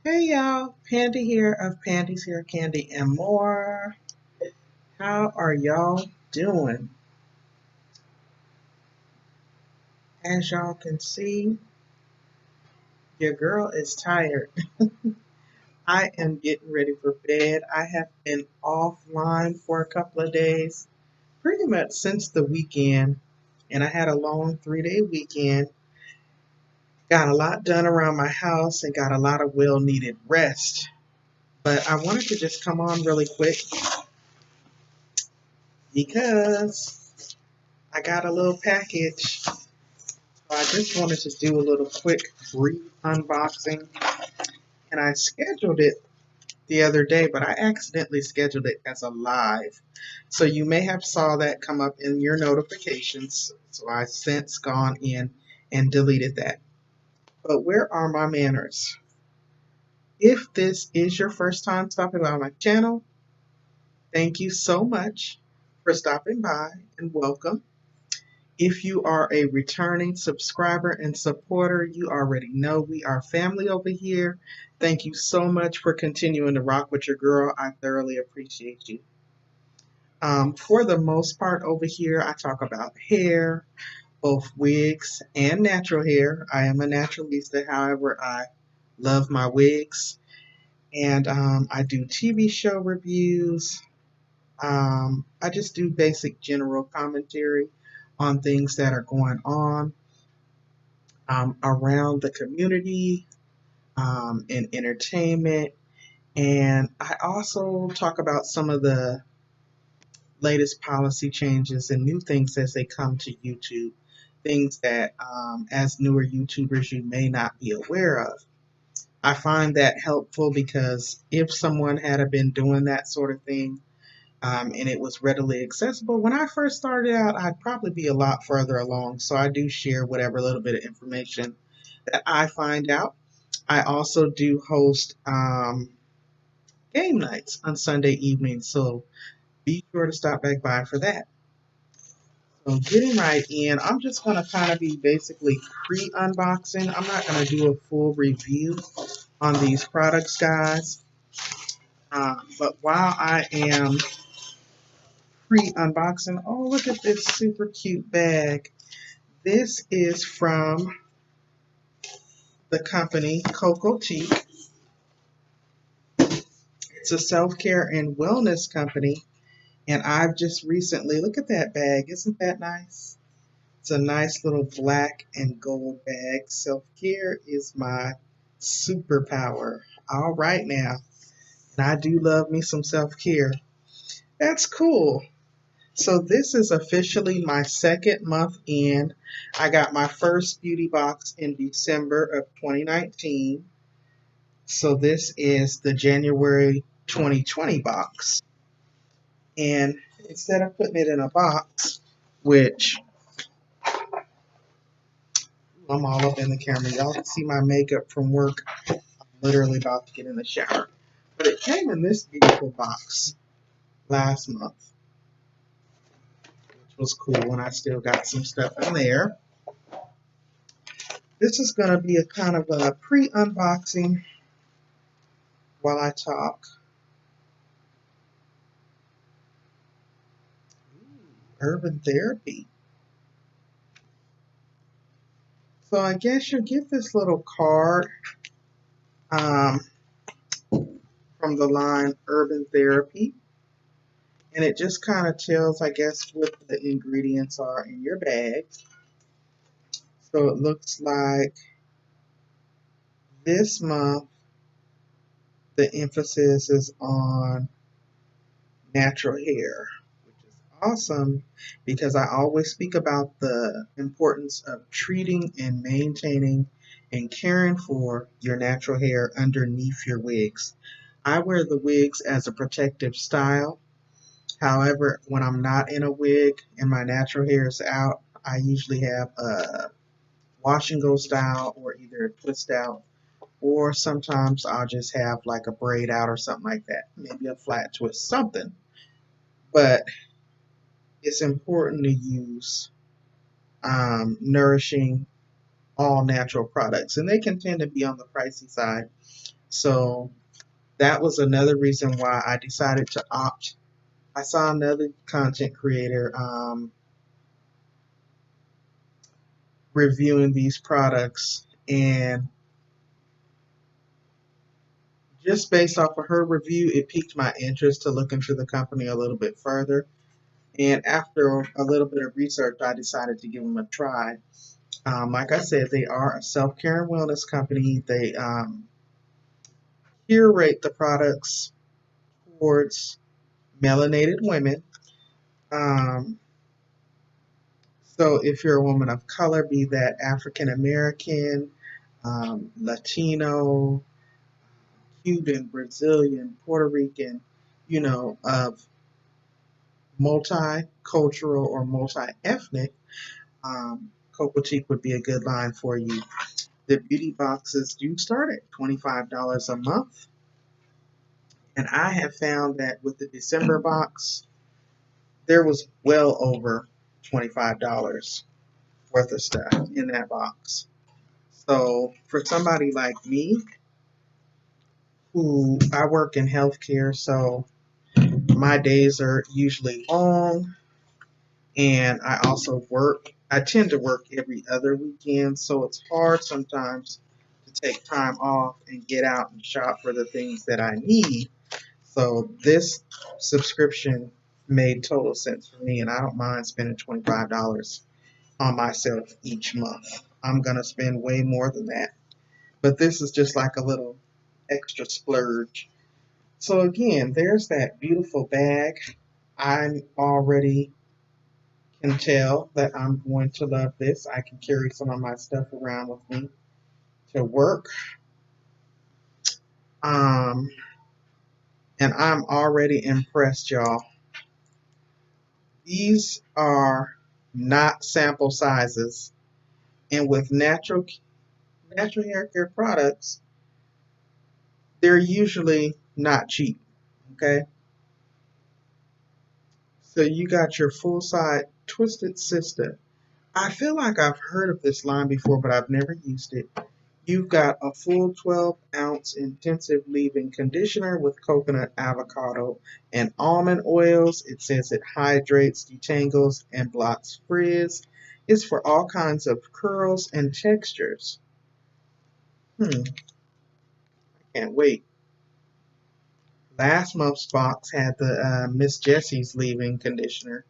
Hey y'all, Pandi here of Pandi's Hair Candy and More. How are y'all doing? As y'all can see, your girl is tired. I am getting ready for bed. I have been offline for a couple of days, pretty much since the weekend, and I had a long 3-day weekend. Got a lot done around my house and got a lot of well needed rest. But I wanted to just come on really quick because I got a little package. I just wanted to do a little quick brief unboxing, and I scheduled it the other day, but I accidentally scheduled it as a live. So you may have saw that come up in your notifications. So I since gone in and deleted that. But where are my manners? If this is your first time stopping by my channel, thank you so much for stopping by and welcome. If you are a returning subscriber and supporter, you already know we are family over here. Thank you so much for continuing to rock with your girl. I thoroughly appreciate you. For the most part over here, I talk about hair, both wigs and natural hair. I am a naturalista, however, I love my wigs. And I do TV show reviews. I just do basic general commentary on things that are going on around the community in entertainment. And I also talk about some of the latest policy changes and new things as they come to YouTube, things that as newer YouTubers you may not be aware of. I find that helpful because if someone had been doing that sort of thing and it was readily accessible, when I first started out, I'd probably be a lot further along. So I do share whatever little bit of information that I find out. I also do host game nights on Sunday evenings, so be sure to stop back by for that. So getting right in, I'm just going to kind of be basically pre-unboxing. I'm not going to do a full review on these products, guys. But while I am pre-unboxing, oh, look at this super cute bag. This is from the company Cocotique. It's a self-care and wellness company. And I've just recently, look at that bag. Isn't that nice? It's a nice little black and gold bag. Self-care is my superpower. All right now. And I do love me some self-care. That's cool. So this is officially my second month in. I got my first beauty box in December of 2019. So this is the January 2020 box. And instead of putting it in a box, which I'm all up in the camera. Y'all can see my makeup from work. I'm literally about to get in the shower. But it came in this beautiful box last month, which was cool, and I still got some stuff in there. This is going to be a kind of a pre-unboxing while I talk. Urban therapy. So I guess you'll get this little card um, from the line Urban Therapy. And it just kind of tells, I guess, what the ingredients are in your bag. So it looks like this month the emphasis is on natural hair, which is awesome because I always speak about the importance of treating and maintaining and caring for your natural hair underneath your wigs. I wear the wigs as a protective style. However, when I'm not in a wig and my natural hair is out, I usually have a wash and go style or either a twist out, or sometimes I'll just have like a braid out or something like that, maybe a flat twist, something. But it's important to use nourishing all natural products, and they can tend to be on the pricey side. So that was another reason why I decided to opt. I saw another content creator reviewing these products, and just based off of her review, it piqued my interest to look into the company a little bit further. And after a little bit of research, I decided to give them a try. Like I said, they are a self-care and wellness company. They curate the products towards melanated women. Um, so if you're a woman of color, be that African American, Latino, Cuban, Brazilian, Puerto Rican, of multicultural or multi-ethnic, Cocotique would be a good line for you. The beauty boxes do start at $25 a month. And I have found that with the December box, there was well over $25 worth of stuff in that box. So for somebody like me, who I work in healthcare, so my days are usually long, and I also work. I tend to work every other weekend, so it's hard sometimes to take time off and get out and shop for the things that I need. So this subscription made total sense for me, and I don't mind spending $25 on myself each month. I'm gonna spend way more than that, but this is just like a little extra splurge. So again, there's that beautiful bag. I'm already can tell that I'm going to love this. I can carry some of my stuff around with me to work. Um, and I'm already impressed, y'all. These are not sample sizes. And with natural hair care products, they're usually not cheap. Okay? So you got your full side Twisted Sister. I feel like I've heard of this line before, but I've never used it. You've got a full 12-ounce intensive leave-in conditioner with coconut, avocado, and almond oils. It says it hydrates, detangles, and blocks frizz. It's for all kinds of curls and textures. I can't wait. Last month's box had the Miss Jessie's leave-in conditioner,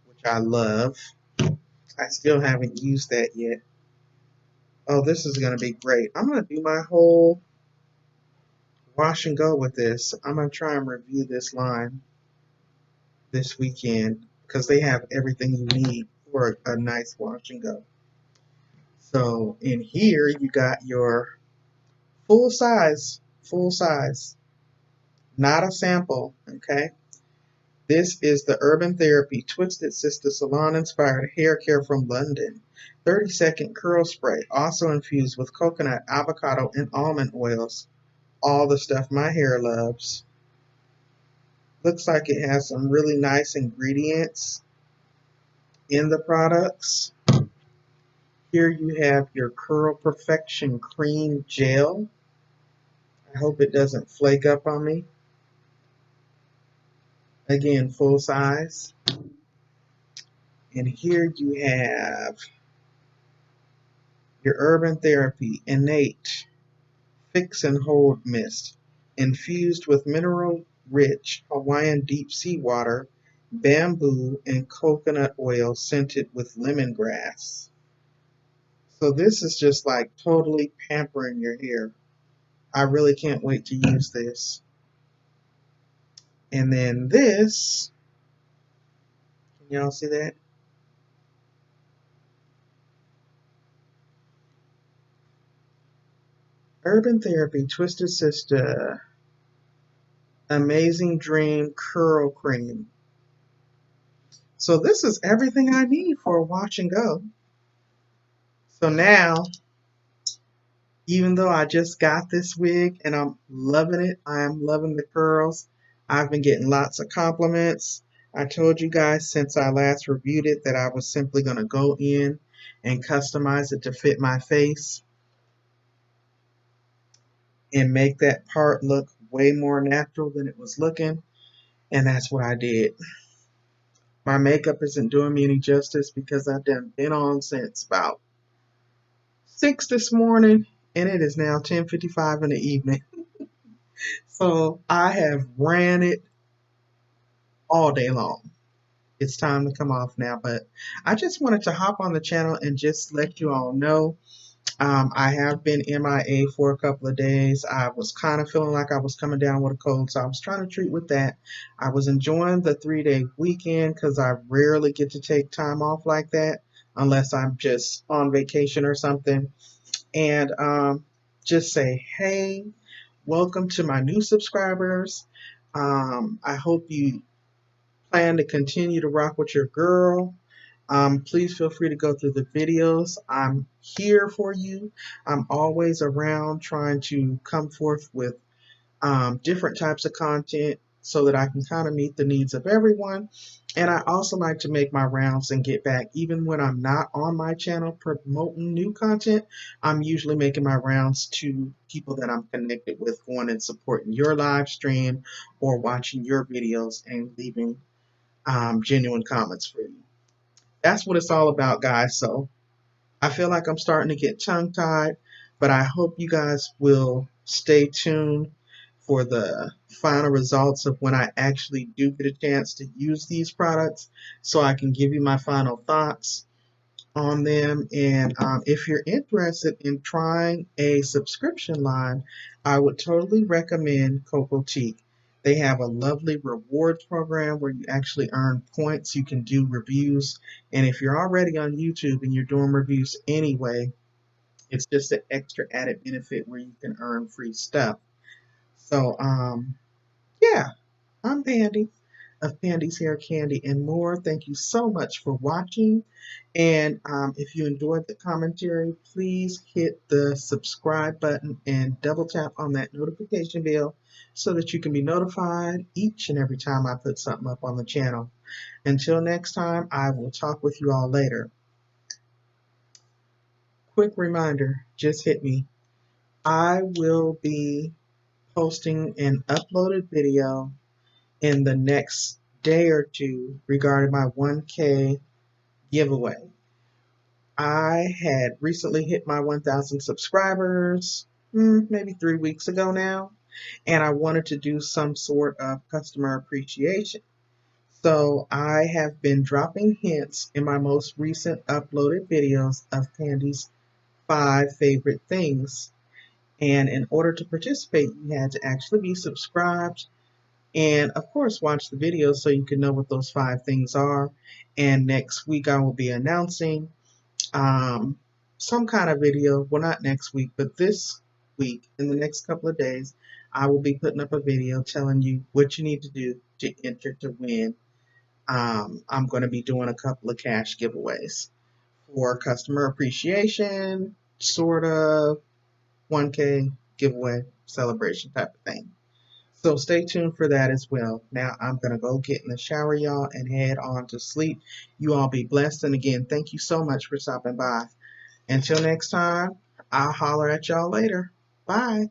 which I love. I still haven't used that yet. Oh, this is going to be great. I'm going to do my whole wash and go with this. I'm going to try and review this line this weekend because they have everything you need for a nice wash and go. So in here you got your full size, not a sample, okay? This is the Urban Therapy Twisted Sister Salon Inspired Hair Care from London. 30-second curl spray, also infused with coconut, avocado, and almond oils. All the stuff my hair loves. Looks like it has some really nice ingredients in the products. Here you have your Curl Perfection Cream Gel. I hope it doesn't flake up on me. Again, full size. And here you have your Urban Therapy Innate Fix and Hold Mist, infused with mineral-rich Hawaiian deep sea water, bamboo, and coconut oil scented with lemongrass. So this is just like totally pampering your hair. I really can't wait to use this. And then this, can y'all see that? Urban Therapy Twisted Sister Amazing Dream Curl Cream. So this is everything I need for a wash and go. So now, even though I just got this wig and I'm loving it, I am loving the curls. I've been getting lots of compliments. I told you guys since I last reviewed it that I was simply going to go in and customize it to fit my face. and make that part look way more natural than it was looking. And that's what I did. My makeup isn't doing me any justice because I've been on since about 6 this morning, and it is now 10:55 in the evening. So I have ran it all day long. It's time to come off now, but I just wanted to hop on the channel and just let you all know I have been MIA for a couple of days. I was kind of feeling like I was coming down with a cold, so I was trying to treat with that. I was enjoying the 3-day weekend because I rarely get to take time off like that unless I'm just on vacation or something. And just say, hey, welcome to my new subscribers. I hope you plan to continue to rock with your girl. Please feel free to go through the videos. I'm here for you. I'm always around trying to come forth with different types of content so that I can kind of meet the needs of everyone. And I also like to make my rounds and get back. Even when I'm not on my channel promoting new content, I'm usually making my rounds to people that I'm connected with, going and supporting your live stream or watching your videos and leaving genuine comments for you. That's what it's all about, guys. So I feel like I'm starting to get tongue-tied, but I hope you guys will stay tuned for the final results of when I actually do get a chance to use these products so I can give you my final thoughts on them. And if you're interested in trying a subscription line, I would totally recommend Cocotique. They have a lovely rewards program where you actually earn points. You can do reviews. And if you're already on YouTube and you're doing reviews anyway, it's just an extra added benefit where you can earn free stuff. So, yeah, I'm Pandi of Pandi's Hair Candy and More. Thank you so much for watching. And if you enjoyed the commentary, please hit the subscribe button and double tap on that notification bell so that you can be notified each and every time I put something up on the channel. Until next time, I will talk with you all later. Quick reminder, just hit me. I will be posting an uploaded video in the next day or two regarding my 1K giveaway. I had recently hit my 1,000 subscribers, maybe 3 weeks ago now, and I wanted to do some sort of customer appreciation. So I have been dropping hints in my most recent uploaded videos of Pandi's 5 favorite things. And in order to participate, you had to actually be subscribed and, of course, watch the video so you can know what those 5 things are. And next week, I will be announcing some kind of video. Well, not next week, but this week, in the next couple of days, I will be putting up a video telling you what you need to do to enter to win. I'm going to be doing a couple of cash giveaways for customer appreciation, sort of 1K giveaway celebration type of thing. So stay tuned for that as well. Now I'm going to go get in the shower, y'all, and head on to sleep. You all be blessed. And again, thank you so much for stopping by. Until next time, I'll holler at y'all later. Bye.